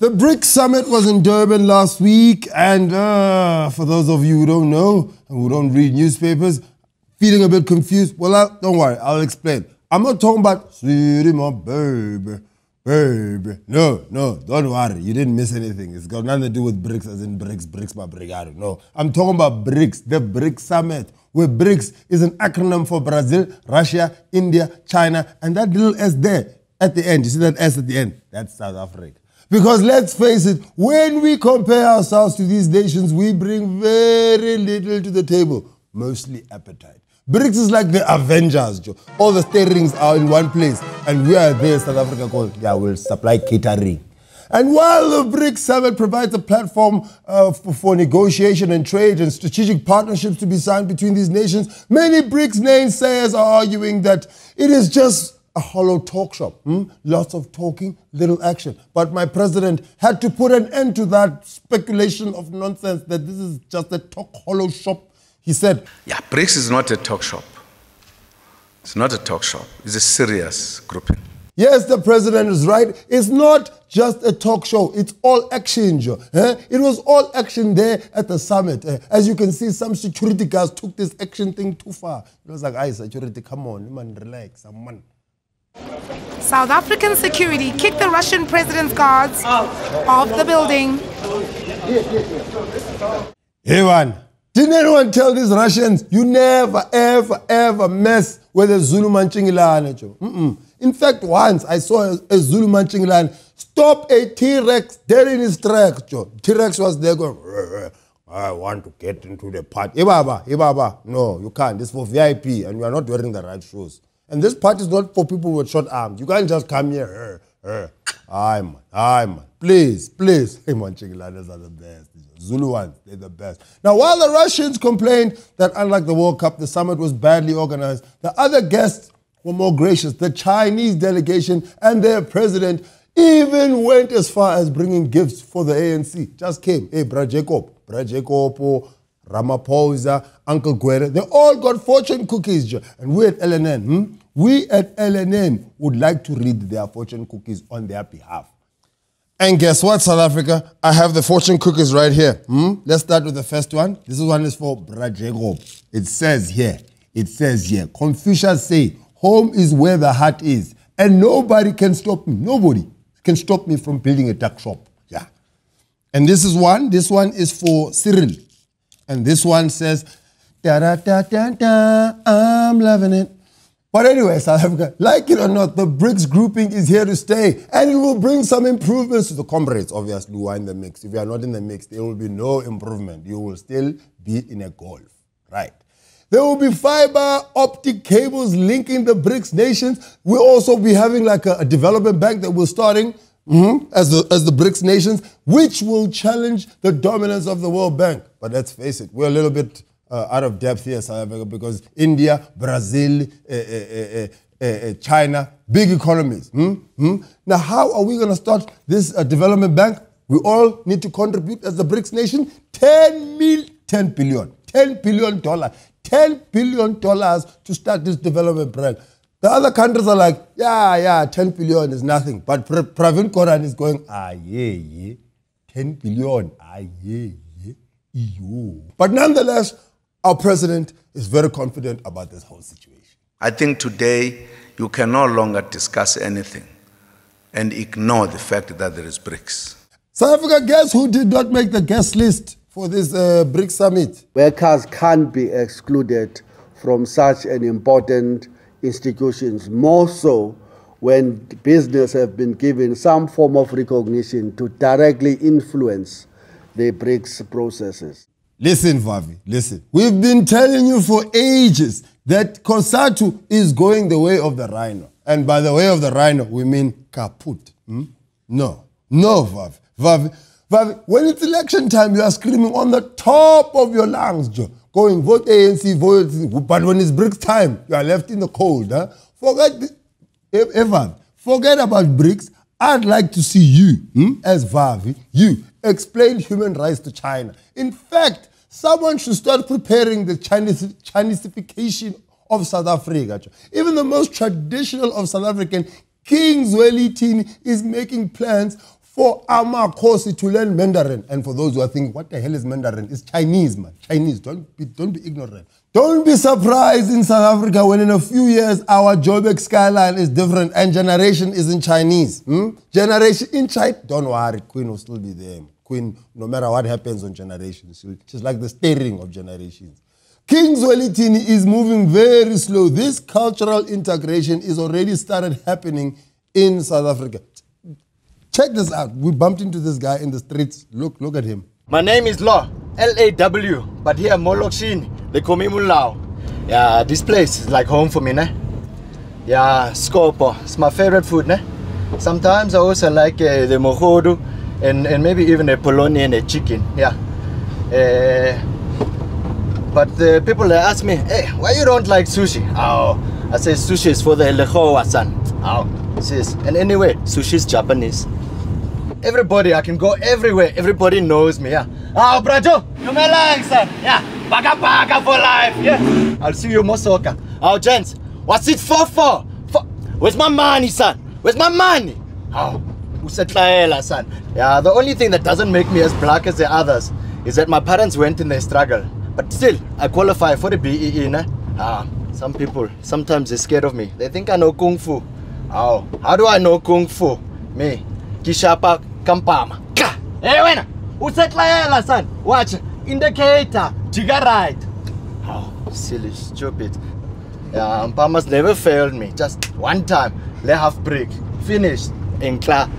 The BRICS Summit was in Durban last week, and for those of you who don't know and who don't read newspapers, feeling a bit confused, well, don't worry, I'll explain. I'm not talking about sweetie, my baby, baby. No, don't worry, you didn't miss anything. It's got nothing to do with BRICS as in BRICS, my brigado. No, I'm talking about BRICS, the BRICS Summit, where BRICS is an acronym for Brazil, Russia, India, China, and that little S there at the end, you see that S at the end? That's South Africa. Because let's face it, when we compare ourselves to these nations, we bring very little to the table, mostly appetite. BRICS is like the Avengers, Joe. All the steerings are in one place, and we are there, South Africa, called, we'll supply catering. And while the BRICS Summit provides a platform for negotiation and trade and strategic partnerships to be signed between these nations, many BRICS naysayers are arguing that it is just a hollow talk shop. Lots of talking, little action. But my president had to put an end to that speculation of nonsense that this is just a talk hollow shop. He said, BRICS is not a talk shop. It's not a talk shop. It's a serious grouping. Yes, the president is right. It's not just a talk show. It's all action, Joe. It was all action there at the summit. As you can see, some security guys took this action thing too far. It was like, security, come on, man, relax, man. South African security kicked the Russian president's guards off the building. Hey, man. Didn't anyone tell these Russians, you never, ever, ever mess with a Zulu Manchingilane? In fact, once I saw a Zulu Manchingilane stop a T-Rex dead in his tracks. T-Rex was there going, I want to get into the party. Hey, Baba, no, you can't. This is for VIP, and you are not wearing the right shoes. And this party is not for people with short arms. You can't just come here. Aye, man. Please. Hey, Manchingilades are the best. Zulu ones, they're the best. Now, while the Russians complained that unlike the World Cup, the summit was badly organized, the other guests were more gracious. The Chinese delegation and their president even went as far as bringing gifts for the ANC. Just came. Hey, Bra Jacob, Ramaphosa, Uncle Gwere, they all got fortune cookies. And we at LNN, we at LNN would like to read their fortune cookies on their behalf. And guess what, South Africa? I have the fortune cookies right here. Let's start with the first one. This one is for Bra Jacob. It says here, Confucius say, home is where the heart is. And nobody can stop me. Nobody can stop me from building a tuck shop. Yeah. And this one is for Cyril. And this one says, da-da-da-da-da, I'm loving it. But anyway, South Africa, like it or not, the BRICS grouping is here to stay. And it will bring some improvements to the comrades, obviously, who are in the mix. If you are not in the mix, there will be no improvement. You will still be in a Golf, right? There will be fiber optic cables linking the BRICS nations. We'll also be having like a development bank that we're starting as the BRICS nations, which will challenge the dominance of the World Bank. But let's face it, we're a little bit out of depth here, South Africa, because India, Brazil, China, big economies. Now, how are we going to start this development bank? We all need to contribute as the BRICS nation $10 billion to start this development bank. The other countries are like, 10 billion is nothing. But Pravin Koran is going, 10 billion, But nonetheless, our president is very confident about this whole situation. I think today you can no longer discuss anything and ignore the fact that there is BRICS. South Africa, guess who did not make the guest list for this BRICS summit? Workers can't be excluded from such an important institutions, more so when business have been given some form of recognition to directly influence the BRICS processes. Listen, Vavi, listen. We've been telling you for ages that COSATU is going the way of the rhino. And by the way of the rhino, we mean kaput. No, Vavi. Vavi, when it's election time, you are screaming on the top of your lungs, Joe. Going, vote ANC, vote ANC. But when it's BRICS time, you are left in the cold. Forget about BRICS. I'd like to see you, as Vavi, you explain human rights to China. In fact, someone should start preparing the Chinesification of South Africa. Even the most traditional of South African, King Zwelithini, is making plans for Amakosi to learn Mandarin. And for those who are thinking, what the hell is Mandarin? It's Chinese, man. Chinese. Don't be ignorant. Don't be surprised in South Africa when in a few years our Joburg skyline is different and generation is in Chinese. Generation in China, don't worry, Queen will still be there. Queen, no matter what happens on generations, she's like the steering of generations. King Zwelithini is moving very slow. This cultural integration is already started happening in South Africa. Check this out. We bumped into this guy in the streets. Look at him. My name is Law, L-A-W, but here Molokshini, they call me Mulao. Yeah, this place is like home for me, ne? Yeah, Skopo, it's my favorite food, ne? Sometimes I also like the mohodu and maybe even a polony and a chicken, yeah. But the people they ask me, hey, why you don't like sushi? Oh, I say sushi is for the lechowa, son. Oh, sis. And anyway, sushi is Japanese. Everybody, I can go everywhere. Everybody knows me, yeah. Oh, Brajo, you may like, son. Yeah, baka for life, yeah. I'll see you Mosoka. Oh, gents, what's it for? Where's my money, son? Where's my money? Oh, Usetlaela, son. Yeah, the only thing that doesn't make me as black as the others is that my parents went in their struggle. But still, I qualify for the BEE, ne? Some people, sometimes they're scared of me. They think I know Kung Fu. Oh, how do I know Kung Fu? Me, Kishapa Kampama. Hey, wena! Usetlaela, son! Watch, indicator, Jiga right. Oh, silly, stupid. Yeah, Mpamas never failed me. Just one time, le half break. Finished. In class.